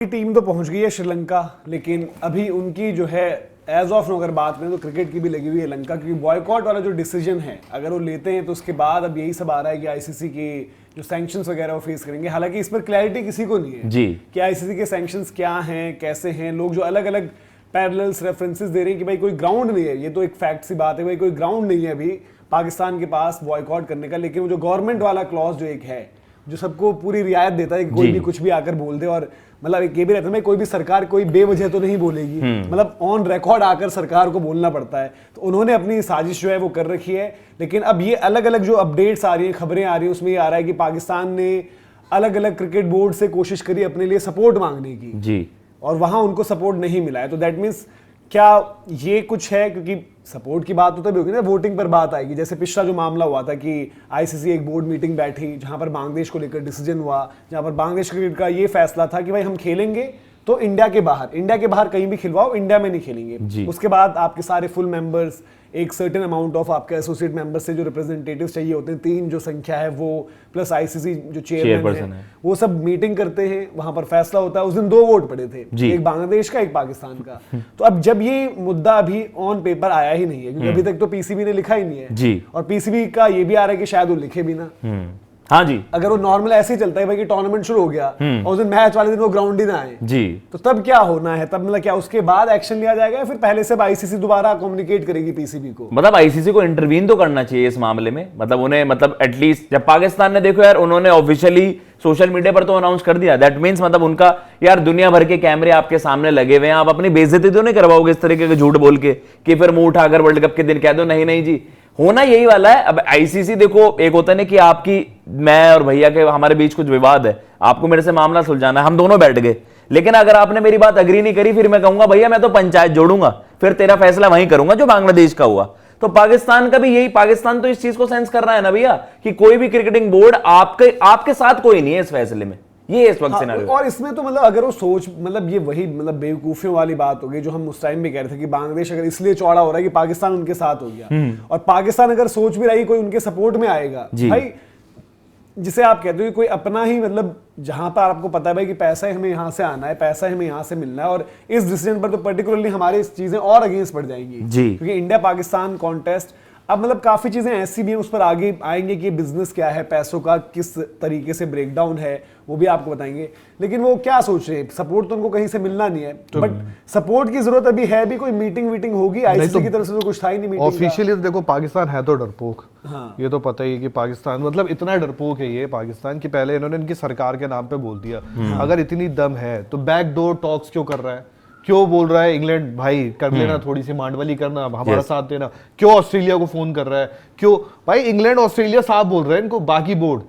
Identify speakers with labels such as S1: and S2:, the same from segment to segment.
S1: Team तो पहुंच गई है श्रीलंका, लेकिन अभी उनकी जो है एज ऑफ अगर बात करें तो क्रिकेट की भी लगी हुई है लंका, क्योंकि बॉयकॉट वाला जो डिसीजन है अगर वो लेते हैं तो उसके बाद अब यही सब आ रहा है कि आईसीसी के जो सैंक्शंस वगैरह वो फेस करेंगे। हालांकि इस पर क्लैरिटी किसी को नहीं है
S2: जी
S1: कि आईसीसी के सैंक्शंस क्या हैं, कैसे हैं। लोग जो अलग अलग पैरेलल्स रेफरेंसेस दे रहे हैं कि भाई कोई ग्राउंड नहीं है, ये तो एक फैक्ट सी बात है, भाई कोई ग्राउंड नहीं है अभी पाकिस्तान के पास बॉयकॉट करने का। लेकिन वो जो गवर्नमेंट वाला क्लॉज जो एक है जो सबको पूरी रियायत देता है कि कोई भी कुछ भी आकर बोल दे, और मतलब एक ये भी रहता है कोई भी सरकार कोई बेवजह तो नहीं बोलेगी, मतलब ऑन रिकॉर्ड आकर सरकार को बोलना पड़ता है। तो उन्होंने अपनी साजिश जो है वो कर रखी है। लेकिन अब ये अलग अलग जो अपडेट्स आ रही हैं, खबरें आ रही हैं, उसमें ये आ रहा है कि पाकिस्तान ने अलग अलग क्रिकेट बोर्ड से कोशिश करी अपने लिए सपोर्ट मांगने की
S2: जी,
S1: और वहां उनको सपोर्ट नहीं मिला है। तो दैट मीन्स क्या ये कुछ है, क्योंकि सपोर्ट की बात तो तभी होगी ना वोटिंग पर बात आएगी। जैसे पिछला जो मामला हुआ था कि आईसीसी एक बोर्ड मीटिंग बैठी जहां पर बांग्लादेश को लेकर डिसीजन हुआ, जहां पर बांग्लादेश क्रिकेट का ये फैसला था कि भाई हम खेलेंगे तो इंडिया के बाहर कहीं भी खिलवाओ, इंडिया में नहीं खेलेंगे। उसके बाद आपके सारे फुल मेंबर्स, एक सर्टेन अमाउंट ऑफ आपके एसोसिएट मेंबर्स से जो रिप्रेजेंटेटिव्स चाहिए होते हैं, 3 जो संख्या है वो, प्लस आईसीसी जो चेयरमैन है वो सब मीटिंग करते हैं, वहां पर फैसला होता है। उस दिन 2 वोट पड़े थे, एक बांग्लादेश का एक पाकिस्तान का। तो अब जब ये मुद्दा अभी ऑन पेपर आया ही नहीं है, क्योंकि अभी तक तो पीसीबी ने लिखा ही नहीं है
S2: जी,
S1: और पीसीबी का ये भी आ रहा है कि शायद वो लिखे भी ना।
S2: हाँ जी,
S1: अगर वो नॉर्मल ऐसे ही चलता है भाई कि टूर्नामेंट शुरू हो गया और उस दिन मैच वाले दिन वो ग्राउंड ही ना आए
S2: जी,
S1: तो तब क्या होना है? तब मतलब क्या उसके बाद एक्शन लिया जाएगा या फिर पहले से आईसीसी दोबारा कम्युनिकेट करेगी पीसीबी को?
S2: मतलब आईसीसी को इंटरवीन तो करना चाहिए इस मामले में। मतलब उन्हें, मतलब एटलीस्ट जब पाकिस्तान ने, देखो यार, उन्होंने ऑफिशियली सोशल मीडिया पर तो अनाउंस कर दिया, दैट मींस मतलब उनका यार दुनिया भर के कैमरे आपके सामने लगे हुए हैं, आप अपनी बेइज्जती तो नहीं करवाओगे इस तरीके के झूठ बोल के कि फिर मुंह उठाकर वर्ल्ड कप के दिन कह दो नहीं नहीं जी। होना यही वाला है। अब आईसीसी देखो, एक होता है ना कि आपकी, मैं और भैया के हमारे बीच कुछ विवाद है, आपको मेरे से मामला सुलझाना है, हम दोनों बैठ गए, लेकिन अगर आपने मेरी बात अग्री नहीं करी, फिर मैं कहूंगा भैया मैं तो पंचायत जोड़ूंगा, फिर तेरा फैसला वहीं करूंगा जो बांग्लादेश का हुआ। तो पाकिस्तान का भी यही, पाकिस्तान तो इस चीज को सेंस कर रहा है ना भैया कि कोई भी क्रिकेटिंग बोर्ड आपके साथ कोई नहीं है इस फैसले में। ये इस वक्त सिनेरियो।
S1: और इसमें तो मतलब अगर वो सोच, मतलब ये वही मतलब बेवकूफियों वाली बात हो गई जो हम उस टाइम भी कह रहे थे कि बांग्लादेश अगर इसलिए चौड़ा हो रहा है कि पाकिस्तान उनके साथ हो गया, और पाकिस्तान अगर सोच भी रही कोई उनके सपोर्ट में आएगा, भाई जिसे आप कहते हो कि कोई अपना ही, मतलब जहां पर आपको पता है भाई कि पैसा ही हमें यहां से आना है, पैसा ही हमें यहां से मिलना है, और इस डिसीजन पर तो पर्टिकुलरली हमारी चीजें और अगेंस्ट बढ़ जाएंगी क्योंकि इंडिया पाकिस्तान कॉन्टेस्ट अब मतलब काफी चीजें ऐसी भी हैं, उस पर आगे आएंगे कि बिजनेस क्या है, पैसों का किस तरीके से ब्रेकडाउन है, वो भी आपको बताएंगे। लेकिन वो क्या सोच रहे हैं, सपोर्ट तो उनको कहीं से मिलना नहीं है, बट सपोर्ट की जरूरत अभी है भी। कोई मीटिंग होगी आईसीसी की तरफ से तो कुछ था ही नहीं मीटिंग।
S3: ऑफिशियली तो देखो पाकिस्तान है तो डरपोक,
S1: हाँ।
S3: ये तो पता ही है कि पाकिस्तान मतलब इतना डरपोक है ये पाकिस्तान कि पहले इन्होंने इनकी सरकार के नाम पे बोल दिया। अगर इतनी दम है तो बैकडोर टॉक्स क्यों कर रहा है, क्यों बोल रहा है इंग्लैंड भाई कर लेना, थोड़ी सी मांडवली करना, हमारा साथ देना, क्यों ऑस्ट्रेलिया को फोन कर रहा है, क्यों भाई इंग्लैंड ऑस्ट्रेलिया साफ बोल रहे हैं इनको, बाकी बोर्ड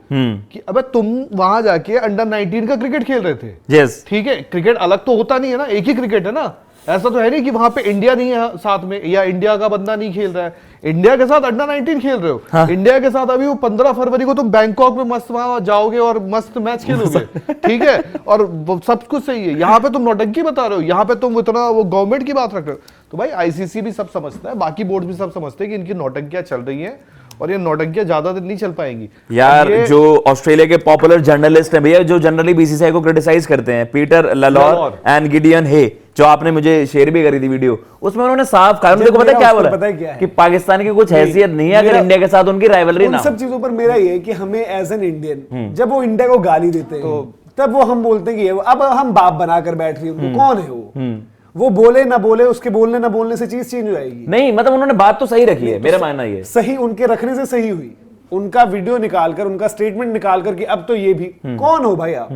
S3: कि अबे तुम वहां जाके अंडर 19 का क्रिकेट खेल रहे थे, ठीक है, क्रिकेट अलग तो होता नहीं है ना, एक ही क्रिकेट है ना, ऐसा तो है नहीं कि वहां पे इंडिया नहीं है साथ में या इंडिया का बंदा नहीं खेल रहा है। इंडिया के साथ अंडर 19 खेल रहे हो, हाँ। इंडिया के साथ अभी वो 15 फरवरी को तुम बैंकॉक में मस्त वहां जाओगे और मस्त मैच खेलोगे, ठीक है, और सब कुछ सही है। यहाँ पे तुम नौटंकी बता रहे हो, यहाँ पे तुम इतना वो गवर्नमेंट की बात रख रहे हो। तो भाई आईसीसी भी सब समझता है, बाकी बोर्ड भी सब समझते हैं कि इनकी नौटंकियां चल रही हैं और ये नौटंकियां ज्यादा दिन नहीं चल पाएंगी
S2: यार। जो ऑस्ट्रेलिया के पॉपुलर जर्नलिस्ट हैं भैया, जो जनरली बीसीसीआई को क्रिटिसाइज करते हैं, पीटर ललौर एंड गिडियन हे, जो आपने मुझे शेयर भी करी थी वीडियो, उसमें उन्होंने साफ कहा, देखो पता है क्या बोला, कि पाकिस्तान की कुछ हैसियत नहीं है अगर इंडिया के साथ उनकी राइवलरी ना हो।
S1: सब चीजों पर मेरा ये है कि हमें एज एन इंडियन जब वो इंडिया को गाली देते हैं तो तब वो हम बोलते हैं कि अब हम बाप बनाकर बैठ रही है, कौन है वो बोले ना बोले, उसके बोलने ना बोलने से चीज चेंज हो जाएगी? नहीं,
S2: मतलब उन्होंने बात तो सही रखी है, मेरा मानना ये
S1: सही उनके रखने से सही हुई, उनका वीडियो निकालकर, उनका स्टेटमेंट निकालकर कि अब तो ये भी कौन हो भाई आप।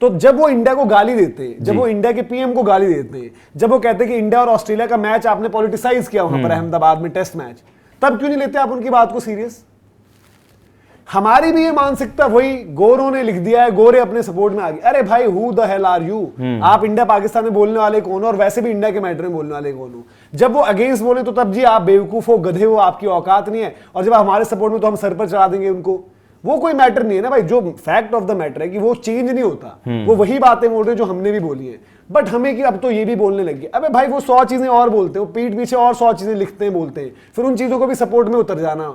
S1: तो जब वो इंडिया को गाली देते हैं, जब वो इंडिया के पीएम को गाली देते हैं, जब वो कहते हैं कि इंडिया और ऑस्ट्रेलिया का मैच आपने पॉलिटिसाइज किया वहां पर अहमदाबाद में टेस्ट मैच, तब क्यों नहीं लेते आप उनकी बात को सीरियस? हमारी भी ये मानसिकता वही गोरों ने लिख दिया है, गोरे अपने सपोर्ट में आ गए। अरे भाई who the hell are you, आप इंडिया पाकिस्तान में बोलने वाले कौन हो, और वैसे भी इंडिया के मैटर में बोलने वाले कौन हो? जब वो अगेंस्ट बोले तो तब जी आप बेवकूफ हो, गधे हो, आपकी औकात नहीं है, और जब हमारे सपोर्ट में तो हम सर पर चढ़ा देंगे उनको। वो कोई मैटर नहीं है ना भाई, जो फैक्ट ऑफ द मैटर है कि वो चेंज नहीं होता, वो वही बातें बोल रहे जो हमने भी बोली है। बट हमें कि अब तो ये भी बोलने लग गए। अबे भाई वो 100 चीजें और बोलते हैं, वो पीठ पीछे और 100 चीजें लिखते हैं, बोलते हैं, फिर उन चीजों को भी सपोर्ट में उतर जाना।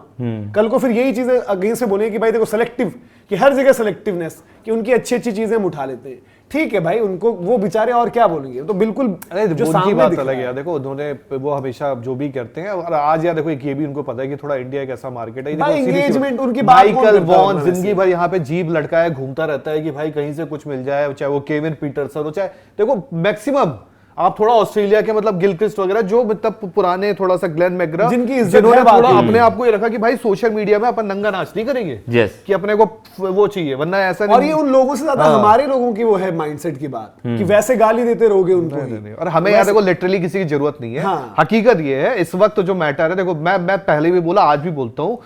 S1: कल को फिर यही चीजें अगेंस्ट में बोलेंगे कि भाई देखो सेलेक्टिव, कि हर जगह सेलेक्टिवनेस, कि उनकी अच्छी अच्छी चीजें हम उठा लेते हैं। ठीक है भाई, उनको वो बेचारे और क्या बोलेंगे, तो बिल्कुल
S3: अरे
S1: जो
S3: उनकी
S1: सामने
S3: बात
S1: दिख
S3: अलग
S1: रहा
S3: है। देखो उन्होंने वो हमेशा जो भी करते हैं, और आज यार देखो एक ये भी उनको पता है कि थोड़ा इंडिया एक ऐसा मार्केट है।
S1: भाई,
S3: देखो, सीधी सी
S1: engagement
S3: बात,
S1: उनकी बात कौन
S3: माइकल
S1: करता है
S3: वॉन
S1: उतना
S3: जिंदगी भर यहाँ पे जीप लटकाए घूमता रहता है कि भाई कहीं से कुछ मिल जाए, चाहे वो केविन पीटरसन हो, चाहे देखो मैक्सिमम आप थोड़ा ऑस्ट्रेलिया के मतलब गिलक्रिस्ट वगैरह जो मतलब पुराने थोड़ा सा ग्लेन मैकग्रा,
S1: जिनकी इज्जत
S3: जिन्होंने
S1: है बाकी।
S3: थोड़ा अपने आप को ये रखा कि भाई सोशल मीडिया में अपन नंगा नाच नहीं करेंगे,
S2: Yes.
S3: कि अपने को वो चाहिए, वरना ऐसा
S1: और
S3: नहीं।
S1: ये उन लोगों से ज्यादा हमारे लोगों की वो है माइंडसेट की बात कि वैसे गाली देते रहोगे उनको ही।
S3: नहीं, और हमें यार देखो लिटरली किसी की जरूरत नहीं है।
S1: हाँ।
S3: हकीकत ये है इस वक्त जो मैटर है, देखो मैं पहले भी बोला आज भी बोलता हूँ,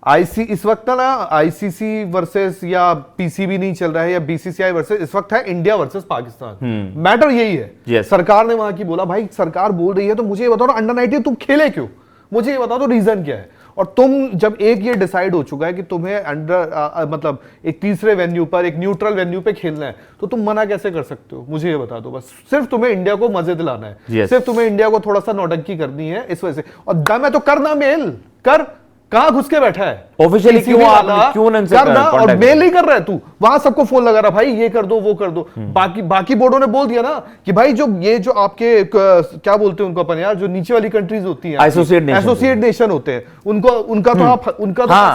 S3: इस वक्त ना आईसीसी वर्सेस या पीसीबी नहीं चल रहा है या बीसीसीआई वर्सेस, इस वक्त है इंडिया वर्सेस पाकिस्तान। मैटर यही है।
S2: Yes.
S3: सरकार ने वहां की बोला, भाई सरकार बोल रही है तो मुझे ये बताओ अंडर 19 तुम खेले क्यों, मुझे ये बताओ तो रीजन क्या है। और तुम जब एक ये डिसाइड हो चुका है कि तुम्हें अंडर मतलब एक तीसरे वेन्यू पर, एक न्यूट्रल वेन्यू पे खेलना है, तो तुम मना कैसे कर सकते हो, मुझे ये बता दो बस। सिर्फ तुम्हें इंडिया को मजे दिलाना है,
S2: Yes.
S3: सिर्फ तुम्हें इंडिया को थोड़ा सा नौटंकी करनी है इस वजह से। और दम है तो करना, मेल कर, कहां घुस के बैठा है
S2: Officially
S3: PCB
S2: क्यों आप-
S3: वाला,
S2: क्यों उनसे
S3: करना, और
S2: contact
S3: मेल नहीं कर रहा है तू, वहां सबको फोन लगा रहा, भाई ये कर दो वो कर दो। बाकी बोर्डों ने बोल दिया ना कि भाई जो ये जो आपके क्या बोलते हैं उनको अपन यार, जो नीचे वाली कंट्रीज होती हैं, एसोसिएट नेशन होते हैं, उनका तो आप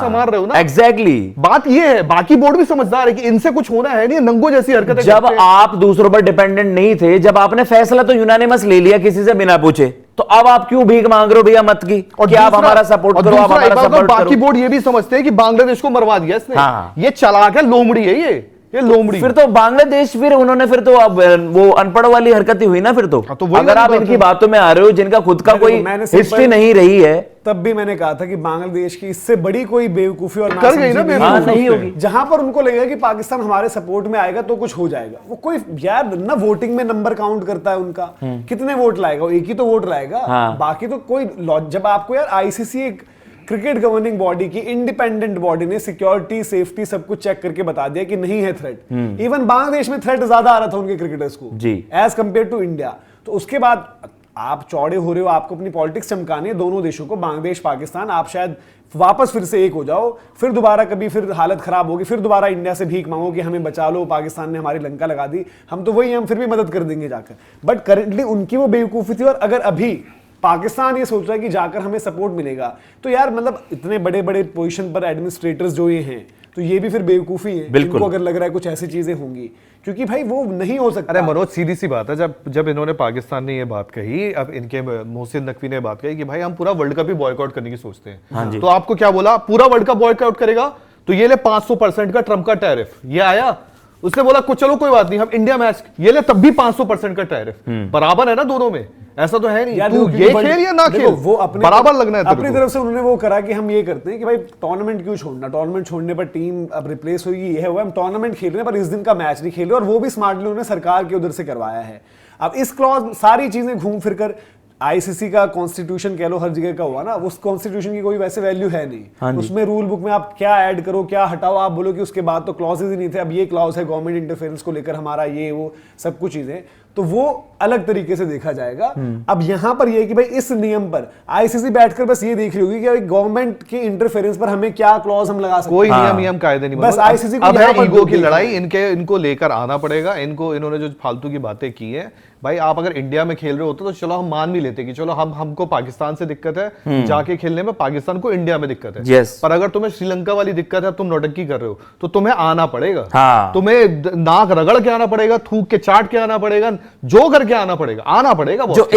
S3: संभाल रहे हो ना।
S2: एग्जैक्टली।
S3: बात ये है, बाकी बोर्ड भी समझदार है कि इनसे कुछ होना है नहीं, नंगो जैसी हरकतें
S2: जब
S3: करते हैं।
S2: आप दूसरों पर डिपेंडेंट नहीं थे, जब आपने फैसला तो यूनानिमस ले लिया किसी से बिना पूछे, तो अब आप क्यों भीख मांग रहे हो भैया मत की, और कि आप हमारा सपोर्ट करो, आप हमारा सपोर्ट
S3: बाकी
S2: करो।
S3: बोर्ड ये भी समझते हैं कि बांग्लादेश को मरवा दिया इसने।
S2: हाँ।
S3: ये चालाक है, लोमड़ी है ये लोमड़ी।
S2: फिर तो बांग्लादेश, फिर उन्होंने फिर तो अब वो अनपढ़ वाली हरकत ही हुई ना फिर तो।
S3: हाँ, तो वही
S2: अगर आप
S3: वाली बात
S2: इनकी
S3: है।
S2: बातों में आ रहे हो जिनका खुद का कोई
S1: मैंने
S2: हिस्ट्री नहीं रही है,
S1: तब भी मैंने कहा था कि बांग्लादेश की इससे बड़ी कोई बेवकूफी और
S3: कर गई ना
S1: नासमझी
S3: बेवकूफी
S2: नहीं होगी।
S1: जहां पर उनको लगेगा कि पाकिस्तान हमारे सपोर्ट में आएगा तो कुछ हो जाएगा। वो कोई यार ना वोटिंग में नंबर काउंट करता है उनका, कितने वोट लाएगा, एक ही तो वोट लाएगा।
S2: हाँ।
S1: बाकी तो कोई जब आपको यार आईसीसी एक क्रिकेट गवर्निंग बॉडी की इंडिपेंडेंट बॉडी ने सिक्योरिटी सेफ्टी सब कुछ चेक करके बता दिया कि नहीं है थ्रेट। इवन बांग्लादेश में थ्रेट ज्यादा आ रहा था उनके क्रिकेटर्स को
S2: जी।
S1: As compare to India. तो उसके बाद आप चौड़े हो रहे हो, आपको अपनी पॉलिटिक्स चमकानी है दोनों देशों को, बांग्लादेश पाकिस्तान, आप शायद वापस फिर से एक हो जाओ, फिर दोबारा कभी फिर हालत खराब होगी, फिर दोबारा इंडिया से भीख मांगो कि हमें बचा लो, पाकिस्तान ने हमारी लंका लगा दी, हम तो वही, हम फिर भी मदद कर देंगे जाकर। बट करंटली उनकी वो बेवकूफी थी। और अगर अभी पाकिस्तान ये सोच रहा है कि जाकर हमें सपोर्ट मिलेगा, तो यार मतलब इतने बड़े बड़े पोजीशन पर एडमिनिस्ट्रेटर्स जो ये हैं, तो ये भी फिर बेवकूफी है इनको अगर लग रहा है कुछ ऐसी चीजें होंगी, क्योंकि भाई वो नहीं हो सकता।
S3: अरे मनोज, सीधी सी बात है, जब इन्होंने पाकिस्तान ने ये बात कही, अब इनके मोहसिन नकवी ने बात कही कि भाई हम पूरा वर्ल्ड कप ही बॉयकॉट करने की सोचते हैं।
S2: हाँ जी।
S3: तो आपको क्या बोला, पूरा वर्ल्ड कप बॉयकॉट करेगा तो ये ले 500% का ट्रम्प का टैरिफ। ये आया, उसने बोला कुछ चलो कोई बात नहीं, हम इंडिया मैच, ये ले तब भी 500% का टैरिफ। बराबर है ना दोनों में, ऐसा तो है नहीं
S1: यार
S3: तू ये खेल या ना खेल,
S1: वो अपने
S3: बराबर लगना है तेरे
S1: अपनी
S3: को।
S1: तरफ से उन्होंने वो करा कि हम ये करते हैं कि भाई टूर्नामेंट क्यों छोड़ना, टूर्नामेंट छोड़ने पर टीम अब रिप्लेस होगी, ये है वो, हम टूर्नामेंट खेल रहे हैं पर इस दिन का मैच नहीं खेल रहे, और वो भी स्मार्टली उन्होंने सरकार के उधर से करवाया है। अब इस क्लॉज सारी चीजें घूम फिर कर आईसीसी का कॉन्स्टिट्यूशन कह लो हर जगह का हुआ ना, उस कॉन्स्टिट्यूशन की कोई वैसे वैल्यू है नहीं। उसमें रूल बुक में आप क्या ऐड करो क्या हटाओ, आप बोलो कि उसके बाद तो क्लॉजेज ही नहीं थे, अब ये क्लॉज है गवर्नमेंट इंटरफेरेंस को लेकर हमारा, ये वो सब कुछ चीजें, तो वो अलग तरीके से देखा जाएगा। अब यहां पर ये कि भाई इस नियम पर आईसीसी बैठकर बस ये देख रही होगी कि भाई गवर्नमेंट के इंटरफेरेंस पर हमें क्या क्लॉज हम लगा सकते
S3: कोई
S1: हैं।
S3: नियम कायदे नहीं,
S1: बस आईसीसी को
S3: अब
S1: यहाँ
S3: है
S1: पर
S3: ईगो की
S1: देखना
S3: लड़ाई,
S1: है।
S3: इनको लेकर आना पड़ेगा। इन्होंने जो फालतू की बातें की है, भाई आप अगर इंडिया में खेल रहे होते तो चलो हम मान भी लेते कि चलो हमको पाकिस्तान से दिक्कत है जाके खेलने में, पाकिस्तान को इंडिया में दिक्कत है।
S2: Yes.
S3: पर अगर तुम्हें श्रीलंका वाली दिक्कत है, तुम नौटंकी कर रहे हो, तो तुम्हें आना पड़ेगा।
S2: हाँ।
S3: तुम्हें नाक रगड़ के आना पड़ेगा, थूक के चाट के आना पड़ेगा, जो करके आना पड़ेगा, आना पड़ेगा।
S2: जो